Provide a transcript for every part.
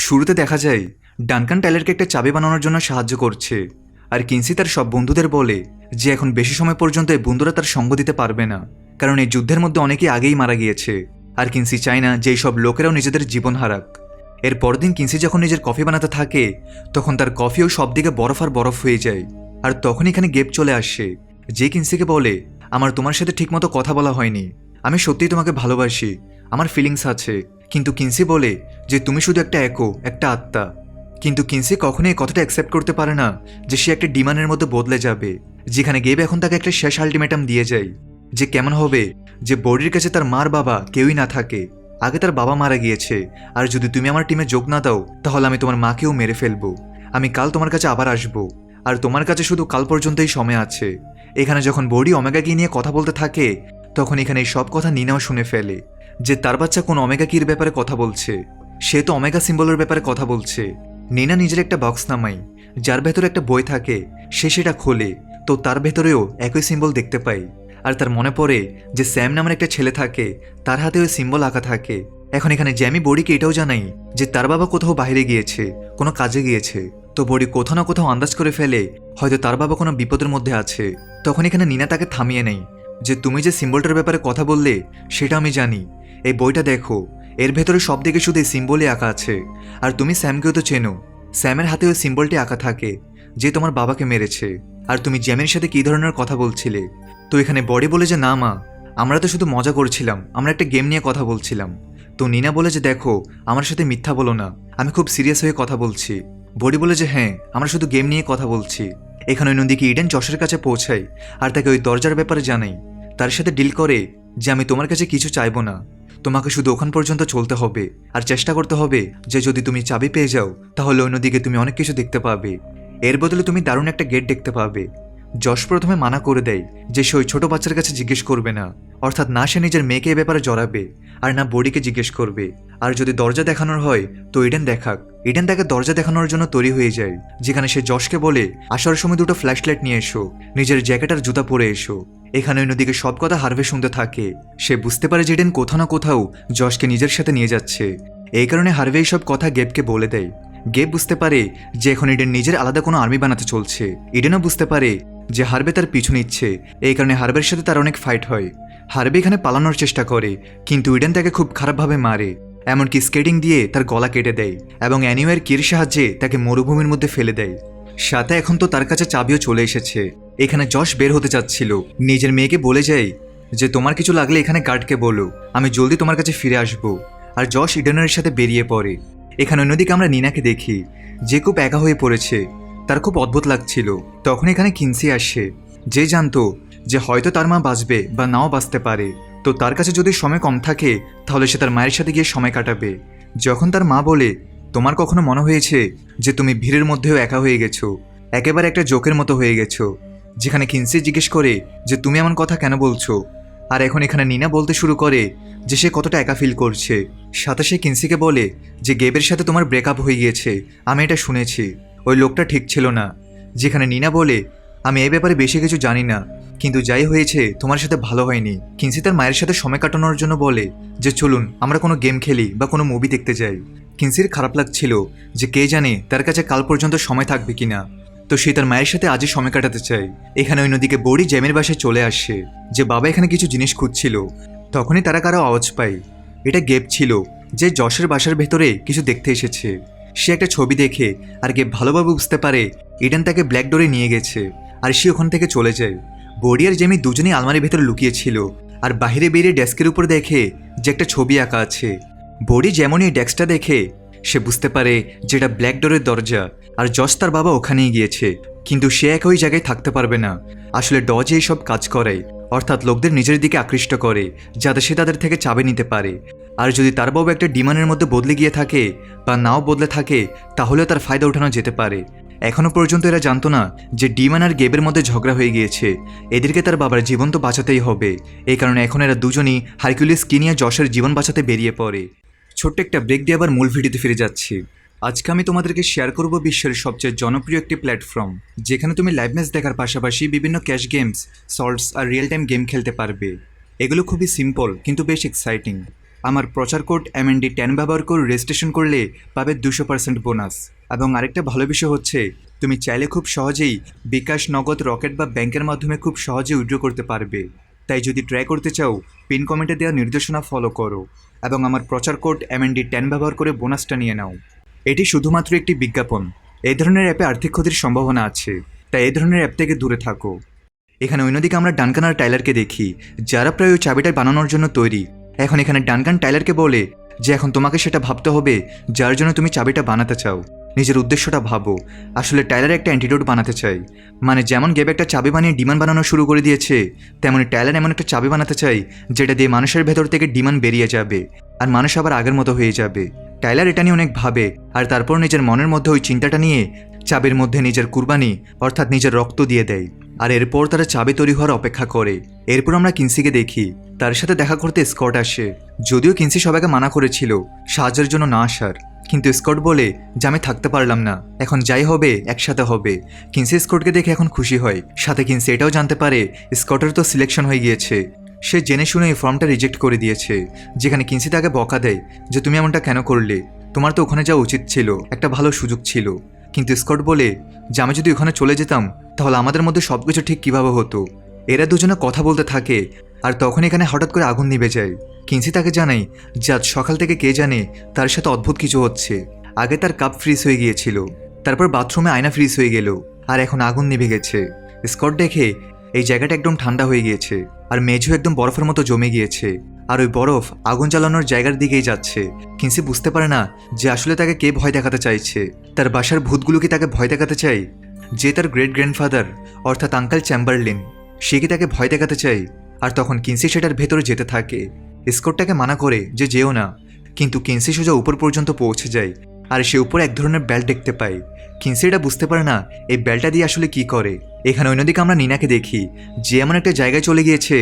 শুরুতে দেখা যায় ডানকান টাইলারকে একটা চাবি বানানোর জন্য সাহায্য করছে, আর কিনসি তার সব বন্ধুদের বলে যে এখন বেশি সময় পর্যন্ত এই বন্ধুরা তার সঙ্গ দিতে পারবে না, কারণ এই যুদ্ধের মধ্যে অনেকেই আগেই মারা গিয়েছে। আর কিনসি চায় না যে সব লোকেরাও নিজেদের জীবন হারাক। এর পরদিন কিনসি যখন নিজের কফি বানাতে থাকে তখন তার কফিও সব দিকে বরফ আর বরফ হয়ে যায়। আর তখন এখানে গেব চলে আসে, যে কিনসিকে বলে, আমার তোমার সাথে ঠিকমতো কথা বলা হয়নি, আমি সত্যিই তোমাকে ভালোবাসি, আমার ফিলিংস আছে। কিন্তু কিনসি বলে যে তুমি শুধু একটা একটা আত্মা। কিন্তু কিনসি কখনোই এই কথাটা অ্যাকসেপ্ট করতে পারে না যে সে একটা ডিমান্ডের মধ্যে বদলে যাবে, যেখানে গেব এখন তাকে একটা শেষ আলটিমেটাম দিয়ে যায় যে কেমন হবে যে বডির কাছে তার মার বাবা কেউই না থাকে, আগে তার বাবা মারা গিয়েছে, আর যদি তুমি আমার টিমে যোগ না দাও তাহলে আমি তোমার মাকেও মেরে ফেলবো। আমি কাল তোমার কাছে আবার আসবো, আর তোমার কাছে শুধু কাল পর্যন্তই সময় আছে। এখানে যখন বডি ওমেগা কি নিয়ে কথা বলতে থাকে তখন এখানে এই সব কথা নিনাও শুনে ফেলে যে তার বাচ্চা কোন ওমেগা কির ব্যাপারে কথা বলছে। সে তো ওমেগা সিম্বলের ব্যাপারে কথা বলছে। নিনা নিজের একটা বক্স নামায় যার ভেতরে একটা বই থাকে, সে সেটা খোলে তো তার ভেতরেও একই সিম্বল দেখতে পায়। আর তার মনে পড়ে যে স্যাম নামের একটা ছেলে থাকে, তার হাতে ওই সিম্বল আঁকা থাকে। এখন এখানে জ্যামি বডিকে এটাও জানাই যে তার বাবা কোথাও বাইরে গিয়েছে, কোনো কাজে গিয়েছে, তো বডি কোথাও না কোথাও আন্দাজ করে ফেলে হয়তো তার বাবা কোনো বিপদের মধ্যে আছে। তখন এখানে নিনা তাকে থামিয়ে নেয় যে তুমি যে সিম্বলটার ব্যাপারে কথা বললে সেটা আমি জানি, এই বইটা দেখো, এর ভেতরে সব দিকে শুধু এই সিম্বলই আঁকা আছে। আর তুমি স্যামকেও তো চেনো, স্যামের হাতে ওই সিম্বলটি আঁকা থাকে যে তোমার বাবাকে মেরেছে। আর তুমি জ্যামের সাথে কী ধরনের কথা বলছিলে? তো এখানে বডি বলে যে না মা, আমরা তো শুধু মজা করছিলাম, আমরা একটা গেম নিয়ে কথা বলছিলাম। তো নিনা বলে যে দেখো, আমার সাথে মিথ্যা বলো না, আমি খুব সিরিয়াস হয়ে কথা বলছি। বডি বলে যে হ্যাঁ, আমরা শুধু গেম নিয়ে কথা বলছি। এখানে ওই নদীকে ইডেন যশের কাছে পৌঁছাই আর তাকে ওই দরজার ব্যাপারে জানাই, তার সাথে ডিল করে যে আমি তোমার কাছে কিছু চাইবো না, তোমাকে শুধু ওখান পর্যন্ত চলতে হবে আর চেষ্টা করতে হবে যে যদি তুমি চাবি পেয়ে যাও তাহলে ওই নদীকে তুমি অনেক কিছু দেখতে পাবে, এর বদলে তুমি দারুণ একটা গেট দেখতে পাবে। যশ প্রথমে মানা করে দেয় যে সে ওই ছোট বাচ্চার কাছে জিজ্ঞেস করবে না, অর্থাৎ না সে নিজের মেয়েকে এ ব্যাপারে জড়াবে আর না বডিকে জিজ্ঞেস করবে। আর যদি দরজা দেখানোর হয় তো ইডেন দেখাক। ইডেন তাকে দরজা দেখানোর জন্য তৈরি হয়ে যায়, যেখানে সে যশকে বলে আসার সময় দুটো ফ্ল্যাশ লাইট নিয়ে এসো, নিজের জ্যাকেট আর জুতা পরে এসো। এখানে ওই নদীকে সব কথা হারভে শুনতে থাকে। সে বুঝতে পারে যে ইডেন কোথাও না কোথাও যশকে নিজের সাথে নিয়ে যাচ্ছে, এই কারণে হারভে সব কথা গেবকে বলে দেয়। গেব বুঝতে পারে যে এখন ইডেন নিজের আলাদা কোনো আর্মি বানাতে চলছে। ইডেনও বুঝতে পারে যে হারবে তার পিছু নিচ্ছে, এই কারণে হারবের সাথে তার অনেক ফাইট হয়। হারবে এখানে পালানোর চেষ্টা করে কিন্তু ইডেন তাকে খুব খারাপভাবে মারে, এমনকি স্কেটিং দিয়ে তার গলা কেটে দেয় এবং অ্যানিওয়ের কির সাহায্যে তাকে মরুভূমির মধ্যে ফেলে দেয়। সাথে এখন তো তার কাছে চাবিও চলে এসেছে। এখানে যশ বের হতে চাচ্ছিল, নিজের মেয়েকে বলে যায় যে তোমার কিছু লাগলে এখানে গার্ডকে বলো, আমি জলদি তোমার কাছে ফিরে আসবো। আর যশ ইডেনের সাথে বেরিয়ে পড়ে। এখানে অন্যদিকে আমরা নিনাকে দেখি যে খুব একা হয়ে পড়েছে, তার খুব অদ্ভুত লাগছিল। তখন এখানে কিনসি আসে, যে জানতো যে হয়তো তার মা বাঁচবে বা নাও বাঁচতে পারে, তো তার কাছে যদি সময় কম থাকে তাহলে সে তার মায়ের সাথে গিয়ে সময় কাটাবে। যখন তার মা বলে তোমার কখনো মনে হয়েছে যে তুমি ভিড়ের মধ্যেও একা হয়ে গেছো, একেবারে একটা জোকের মতো হয়ে গেছো, যেখানে কিনসি জিজ্ঞেস করে যে তুমি এমন কথা কেন বলছো। আর এখন এখানে নিনা বলতে শুরু করে যে সে কতটা একা ফিল করছে। সাথে সে কিনসিকে বলে যে গেবের সাথে তোমার ব্রেকআপ হয়ে গিয়েছে, আমি এটা শুনেছি, ওই লোকটা ঠিক ছিল না। যেখানে নিনা বলে আমি এই ব্যাপারে বেশি কিছু জানি না, কিন্তু যাই হয়েছে তোমার সাথে ভালো হয়নি। কিনসি তার মায়ের সাথে সময় কাটানোর জন্য বলে যে চলুন আমরা কোনো গেম খেলি বা কোনো মুভি দেখতে যাই। কিনসির খারাপ লাগছিল যে কে জানে তার কাছে কাল পর্যন্ত সময় থাকবে কিনা, তো সে তার মায়ের সাথে আজই সময় কাটাতে চায়। এখানে ওই নদীকে বড়ি জ্যামের বাসায় চলে আসে যে বাবা এখানে কিছু জিনিস খুঁজছিল। তখনই তারা কারো আওয়াজ পায়, এটা গেব ছিল যে যশের বাসার ভেতরে কিছু দেখতে এসেছে। সে একটা ছবি দেখে আর গেব ভালোভাবে বুঝতে পারে ইডেন তাকে ব্ল্যাক ডোরে নিয়ে গেছে, আর সে ওখান থেকে চলে যায়। বডি আর জেমি দুজনেই আলমারির ভেতরে লুকিয়েছিল আর বাহিরে বেরিয়ে ডেস্কের উপর দেখে যে একটা ছবি আঁকা আছে। বডি যেমনই ডেস্কটা দেখে সে বুঝতে পারে যেটা ব্ল্যাক ডোরের দরজা, আর যশ তার বাবা ওখানেই গিয়েছে, কিন্তু সে এক ওই জায়গায় থাকতে পারবে না। আসলে ডজ এইসব কাজ করে, অর্থাৎ লোকদের নিজের দিকে আকৃষ্ট করে যাতে সে তাদের থেকে চাবি নিতে পারে। আর যদি তার বাবা একটা ডিমান্ডের মধ্যে বদলে গিয়ে থাকে বা নাও বদলে থাকে তাহলেও তার ফায়দা ওঠানো যেতে পারে। এখনও পর্যন্ত এরা জানতো না যে ডিমান আর গেবের মধ্যে ঝগড়া হয়ে গিয়েছে, এদেরকে তার বাবার জীবন তো বাঁচাতেই হবে। এই কারণে এখন এরা দুজনই হারকিউলিস কি নিয়ে যশের জীবন বাঁচাতে বেরিয়ে পড়ে। ছোট্ট একটা ব্রেক দিয়ে আবার মূল ভিডিওতে ফিরে যাচ্ছি। আজকে আমি তোমাদেরকে শেয়ার করব বিশ্বের সবচেয়ে জনপ্রিয় একটি প্ল্যাটফর্ম, যেখানে তুমি লাইভ ম্যাচ দেখার পাশাপাশি বিভিন্ন ক্যাশ গেমস, সল্টস আর রিয়েল টাইম গেম খেলতে পারবে। এগুলো খুবই সিম্পল কিন্তু বেশ এক্সাইটিং। আমার প্রচার কোড MND10 ব্যবহার করে রেজিস্ট্রেশন করলে পাবে 200% বোনাস। এবং আরেকটা ভালো বিষয় হচ্ছে তুমি চাইলে খুব সহজেই বিকাশ, নগদ, রকেট বা ব্যাংকের মাধ্যমে খুব সহজে উইথড্র করতে পারবে। তাই যদি ট্রাই করতে চাও পিন কমেন্টে দেওয়া নির্দেশনা ফলো করো এবং আমার প্রচার কোড MND10 ব্যবহার করে বোনাসটা নিয়ে নাও। এটি শুধুমাত্র একটি বিজ্ঞাপন। এই ধরনের অ্যাপে আর্থিক ক্ষতির সম্ভাবনা আছে, তাই এই ধরনের অ্যাপ থেকে দূরে থাকো। এখানে অন্যদিকে আমরা ডানকান আর টাইলারকে দেখি, যারা প্রায় ওই চাবিটা বানানোর জন্য তৈরি। এখন এখানে ডানকান টাইলারকে বলে যে এখন তোমাকে সেটা ভাবতে হবে যার জন্য তুমি চাবিটা বানাতে চাও। নিজের উদ্দেশ্যটা ভাবো। আসলে টাইলার একটা অ্যান্টিডোট বানাতে চাই, মানে যেমন গেব একটা চাবি বানিয়ে ডিমান্ড বানানো শুরু করে দিয়েছে, তেমনই টাইলার এমন একটা চাবি বানাতে চাই যেটা দিয়ে মানুষের ভেতর থেকে ডিমান্ড বেরিয়ে যাবে আর মানুষ আবার আগের মতো হয়ে যাবে। টাইলার এটা নিয়ে অনেক ভাবে আর তারপর নিজের মনের মধ্যে ওই চিন্তাটা নিয়ে চাবির মধ্যে নিজের কুরবানি অর্থাৎ নিজের রক্ত দিয়ে দেয়। আর এরপর তারা চাবি তৈরি হওয়ার অপেক্ষা করে। এরপর আমরা কিনসিকে দেখি, তার সাথে দেখা করতে স্কট আসে। যদিও কিনসি সবাইকে মানা করেছিল সাহায্যের জন্য না আসার, কিন্তু স্কট বলে যে আমি থাকতে পারলাম না, এখন যাই হবে একসাথে হবে। কিনসি স্কটকে দেখে এখন খুশি হয়। সাথে কিনসি এটাও জানতে পারে স্কটের তো সিলেকশন হয়ে গিয়েছে। সে জেনে শুনে এই ফর্মটা রিজেক্ট করে দিয়েছে, যেখানে কিনসি তাকে বকা দেয় যে তুমি এমনটা কেন করলে, তোমার তো ওখানে যাওয়া উচিত ছিল, একটা ভালো সুযোগ ছিল। কিন্তু স্কট বলে যে আমি যদি ওখানে চলে যেতাম তাহলে আমাদের মধ্যে সব কিছু ঠিক কীভাবে হতো। এরা দুজনে কথা বলতে থাকে আর তখন এখানে হঠাৎ করে আগুন নিভে যায়। কিনসি তাকে জানাই যে আজ সকাল থেকে কে জানে তার সাথে অদ্ভুত কিছু হচ্ছে। আগে তার কাপ ফ্রিজ হয়ে গিয়েছিল, তারপর বাথরুমে আয়না ফ্রিজ হয়ে গেল, আর এখন আগুন নিভে গেছে। স্কট দেখে এই জায়গাটা একদম ঠান্ডা হয়ে গিয়েছে আর মেঝো একদম বরফের মতো জমে গিয়েছে, আর ওই বরফ আগুন জ্বালানোর জায়গার দিকেই যাচ্ছে। কিনসি বুঝতে পারে না যে আসলে তাকে কে ভয় দেখাতে চাইছে। তার বাসার ভূতগুলো কি তাকে ভয় দেখাতে চাই, যে তার গ্রেট গ্র্যান্ডফাদার অর্থাৎ আঙ্কেল চ্যাম্বারলিন সে কি তাকে ভয় দেখাতে চাই? আর তখন কিনসি সেটার ভেতরে যেতে থাকে। স্কটটাকে মানা করে যে যেও না, কিন্তু কিনসি সোজা উপর পর্যন্ত পৌঁছে যায় আর সে উপরে এক ধরনের বেল্ট দেখতে পায়। কিনসি এটা বুঝতে পারে না এই বেল্টটা দিয়ে আসলে কি করে। এখানে অন্যদিকে আমরা নিনাকে দেখি, যে এমন একটা জায়গায় চলে গিয়েছে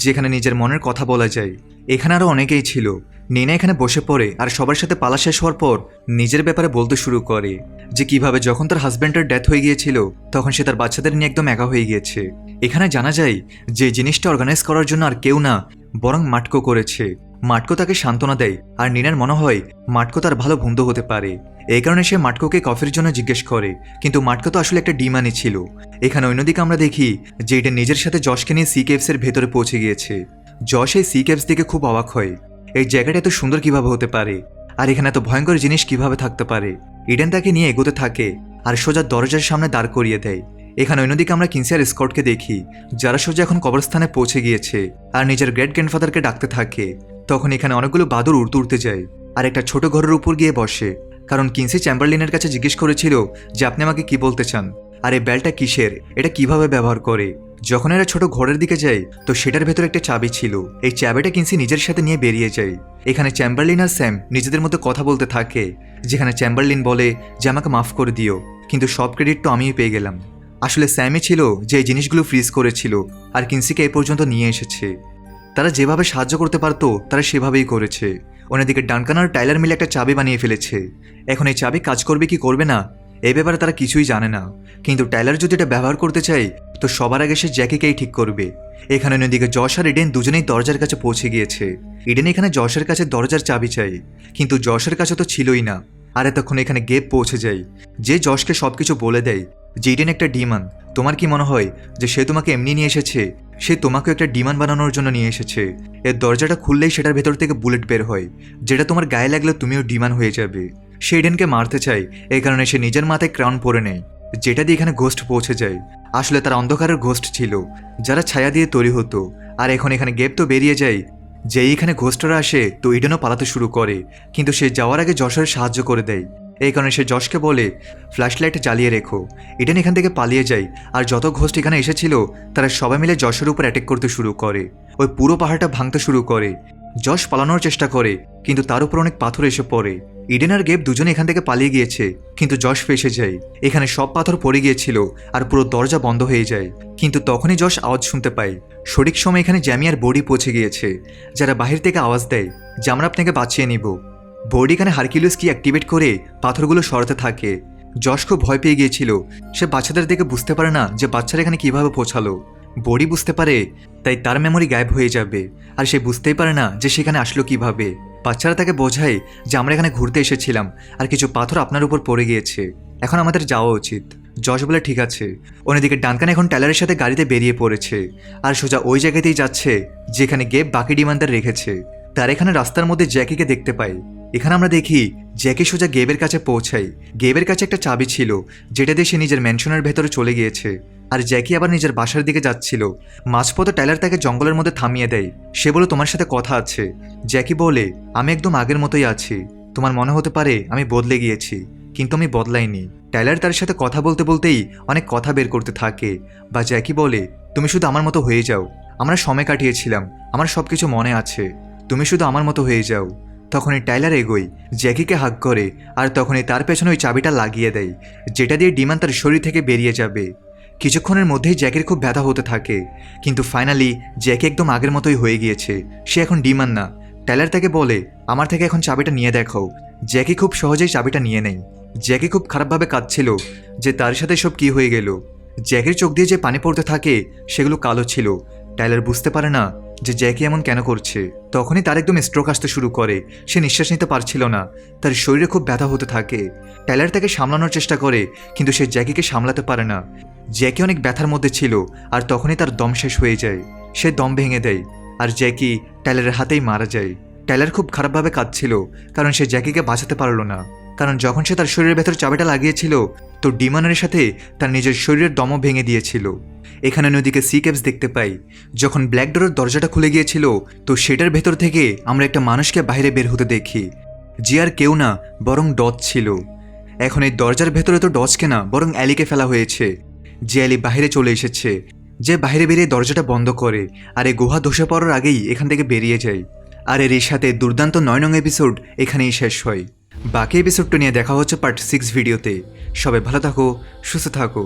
যেখানে নিজের মনের কথা বলা যায়। এখানে আরও অনেকেই ছিল। নিনা এখানে বসে পড়ে আর সবার সাথে পালা শেষ হওয়ার পর নিজের ব্যাপারে বলতে শুরু করে যে কিভাবে যখন তার হাজব্যান্ডের ডেথ হয়ে গিয়েছিল তখন সে তার বাচ্চাদের নিয়ে একদম একা হয়ে গিয়েছে। এখানে জানা যায় যে জিনিসটা অর্গানাইজ করার জন্য আর কেউ না বরং মাটকো করেছে। মাটকো তাকে সান্ত্বনা দেয় আর নিনার মনে হয় মাটকো তার ভালো বন্ধু হতে পারে। এই কারণে সে মাটকোকে কফির জন্য জিজ্ঞেস করে, কিন্তু মাটকো তো আসলে একটা ডিমানি ছিল। এখানে অন্যদিকে আমরা দেখি যে এটা নিজের সাথে যশকে নিয়ে সি কেভসের ভেতরে পৌঁছে গিয়েছে। যশ এই সি কেভস দেখে খুব অবাক হয়, এই জায়গাটা এত সুন্দর কিভাবে হতে পারে আর এখানে এত ভয়ঙ্কর জিনিস কিভাবে থাকতে পারে। ইডেন তাকে নিয়ে এগোতে থাকে আর সোজা দরজার সামনে দাঁড় করিয়ে দেয়। এখানে অন্যদিকে আমরা কিনসি আর স্কটকে দেখি, যারা সোজা এখন কবরস্থানে পৌঁছে গিয়েছে আর নিজের গ্রেট গ্র্যান্ডফাদারকে ডাকতে থাকে। তখন এখানে অনেকগুলো বাদুড় উড়তে উড়তে যায় আর একটা ছোট ঘরের উপর গিয়ে বসে, কারণ কিনসি চ্যাম্বারলিনের কাছে জিজ্ঞেস করেছিল যে আপনি আমাকে কি বলতে চান আর এই বেলটা কিসের, এটা কিভাবে ব্যবহার করে। যখন এরা ছোট ঘরের দিকে যায় তো সেটার ভেতরে একটা চাবি ছিল। এই চাবিটা কিনসি নিজের সাথে নিয়ে বেরিয়ে যায়। এখানে চ্যাম্বারলিন আর স্যাম নিজেদের মধ্যে কথা বলতে থাকে, যেখানে চ্যাম্বারলিন বলে যে আমাকে মাফ করে দিও, কিন্তু সব ক্রেডিট তো আমিই পেয়ে গেলাম। আসলে স্যামই ছিল যে এই জিনিসগুলো ফ্রিজ করেছিল আর কিনসিকে এই পর্যন্ত নিয়ে এসেছে। তারা যেভাবে সাহায্য করতে পারতো তারা সেভাবেই করেছে। অন্যদিকে ডানকান আর টাইলার মিলে একটা চাবি বানিয়ে ফেলেছে। এখন এই চাবি কাজ করবে কি করবে না এই ব্যাপারে তারা কিছুই জানে না, কিন্তু টাইলার যদি এটা ব্যবহার করতে চায় তো সবার আগে সে জ্যাকিকেই ঠিক করবে। এখানে অন্যদিকে যশ আর ইডেন দুজনেই দরজার কাছে পৌঁছে গিয়েছে। ইডেন এখানে যশের কাছে দরজার চাবি চাই, কিন্তু যশের কাছে তো ছিলই না। আর এতক্ষণ এখানে গেব পৌঁছে যায়, যে যশকে সবকিছু বলে দেয় যে ইডেন একটা ডিমান। তোমার কি মনে হয় যে সে তোমাকে এমনি নিয়ে এসেছে? সে তোমাকে একটা ডিমান বানানোর জন্য নিয়ে এসেছে। এর দরজাটা খুললেই সেটার ভেতর থেকে বুলেট বের হয়, যেটা তোমার গায়ে লাগলে তুমিও ডিমান হয়ে যাবে। সে ইডেনকে মারতে চায়, এই কারণে সে নিজের মাথায় ক্রাউন পরে নেয়, যেটা দিয়ে এখানে ঘোস্ট পৌঁছে যায়। আসলে তার অন্ধকারের ঘোস্ট ছিল যারা ছায়া দিয়ে তৈরি হতো। আর এখন এখানে গেব তো বেরিয়ে যায়, যে এইখানে ঘোস্টরা আসে তো ইডেনও পালাতে শুরু করে, কিন্তু সে যাওয়ার আগে যশের সাহায্য করে দেয়। এই কারণে সে যশকে বলে ফ্ল্যাশ লাইট জ্বালিয়ে রেখো। ইডেন এখান থেকে পালিয়ে যায় আর যত ঘোস্ট এখানে এসেছিল তারা সবাই মিলে যশের উপর অ্যাটাক করতে শুরু করে। ওই পুরো পাহাড়টা ভাঙতে শুরু করে। যশ পালানোর চেষ্টা করে, কিন্তু তার উপর অনেক পাথর এসে পড়ে। ইডেন আর গেব দুজনে এখান থেকে পালিয়ে গিয়েছে, কিন্তু যশ ফেসে যায়। এখানে সব পাথর পড়ে গিয়েছিল আর পুরো দরজা বন্ধ হয়ে যায়। কিন্তু তখনই যশ আওয়াজ শুনতে পায়। সঠিক সময় এখানে জ্যামি আর বডি পৌঁছে গিয়েছে, যারা বাহির থেকে আওয়াজ দেয় যে আমরা আপনাকে বাঁচিয়ে নিব। বডি এখানে হারকিউলিস কি অ্যাক্টিভেট করে পাথরগুলো সরাতে থাকে। যশ খুব ভয় পেয়ে গিয়েছিল, সে বাচ্চাদের দেখে বুঝতে পারে না যে বাচ্চারা এখানে কিভাবে পৌঁছালো। বডি বুঝতে পারে তাই তার মেমোরি গায়েব হয়ে যাবে, আর সে বুঝতেই পারে না যে সেখানে আসলো কিভাবে। বাচ্চারা তাকে বোঝায় যে আমরা এখানে ঘুরতে এসেছিলাম আর কিছু পাথর আপনার উপর পড়ে গিয়েছে, এখন আমাদের যাওয়া উচিত। জশ বলে ঠিক আছে। অন্যদিকে ডানকান এখন টাইলারের সাথে গাড়িতে বেরিয়ে পড়েছে আর সোজা ওই জায়গাতেই যাচ্ছে যেখানে গেব বাকি ডিমান্ডার রেখেছে। তার এখানে রাস্তার মধ্যে জ্যাকিকে দেখতে পাই। এখানে আমরা দেখি জ্যাকি সোজা গেবের কাছে পৌঁছাই। গেবের কাছে একটা চাবি ছিল যেটা দিয়ে সে নিজের ম্যানশনের ভেতরে চলে গিয়েছে, আর জ্যাকি আবার নিজের বাসার দিকে যাচ্ছিল। মাঝপথে টাইলার তাকে জঙ্গলের মধ্যে থামিয়ে দেয়। সে বলে তোমার সাথে কথা আছে। জ্যাকি বলে আমি একদম আগের মতোই আছি, তোমার মনে হতে পারে আমি বদলে গিয়েছি, কিন্তু আমি বদলাইনি। টাইলার তার সাথে কথা বলতে বলতেই অনেক কথা বের করতে থাকে, বা জ্যাকি বলে তুমি শুধু আমার মতো হয়ে যাও, আমরা সময় কাটিয়েছিলাম, আমার সব কিছু মনে আছে, তুমি শুধু আমার মতো হয়ে যাও। তখনই টাইলার এগোয়, জ্যাকিকে হাগ করে, আর তখনই তার পেছনে ওই চাবিটা লাগিয়ে দেয় যেটা দিয়ে ডিমান তার শরীর থেকে বেরিয়ে যাবে। কিছুক্ষণের মধ্যেই জ্যাকির খুব ব্যথা হতে থাকে, কিন্তু ফাইনালি জ্যাকি একদম আগের মতোই হয়ে গিয়েছে, সে এখন ডিমান না। টাইলার তাকে বলে আমার থেকে এখন চাবিটা নিয়ে দেখাও। জ্যাকি খুব সহজেই চাবিটা নিয়ে নেয়। জ্যাকি খুব খারাপভাবে কাঁদছিল যে তার সাথে সব কি হয়ে গেল। জ্যাকির চোখ দিয়ে যে পানি পড়তে থাকে সেগুলো কালো ছিল। টাইলার বুঝতে পারে না যে জ্যাকি এমন কেন করছে। তখনই তার একদম স্ট্রোক আসতে শুরু করে, সে নিঃশ্বাস নিতে পারছিল না, তার শরীরে খুব ব্যথা হতে থাকে। টাইলার তাকে সামলানোর চেষ্টা করে, কিন্তু সে জ্যাকিকে সামলাতে পারে না। জ্যাকি অনেক ব্যথার মধ্যে ছিল, আর তখনই তার দম শেষ হয়ে যায়, সে দম ভেঙে দেয়, আর জ্যাকি টাইলারের হাতেই মারা যায়। টাইলার খুব খারাপভাবে কাঁদছিল, কারণ সে জ্যাকিকে বাঁচাতে পারল না। কারণ যখন সে তার শরীরের ভেতর চাবিটা লাগিয়েছিল তো ডিমানের সাথে তার নিজের শরীরের দমও ভেঙে দিয়েছিল। এখানে নদীকে সি ক্যাপস দেখতে পাই। যখন ব্ল্যাক ডোরের দরজাটা খুলে গিয়েছিল তো সেটার ভেতর থেকে আমরা একটা মানুষকে বাইরে বের হতে দেখি, যে আর কেউ না বরং ডজ ছিল। এখন এই দরজার ভেতরে তো ডজকে না বরং অ্যালিকে ফেলা হয়েছে। যে অ্যালি বাইরে চলে এসেছে, যে বাইরে বেরিয়ে দরজাটা বন্ধ করে, আর এই গুহা ধসে পড়ার আগেই এখান থেকে বেরিয়ে যায়। আর এর সাথে দুর্দান্ত 9 নং এপিসোড এখানেই শেষ হয়। বাকি এপিসোডটা নিয়ে দেখা হচ্ছে পার্ট 6 ভিডিওতে। সবাই ভালো থাকো, সুস্থ থাকো।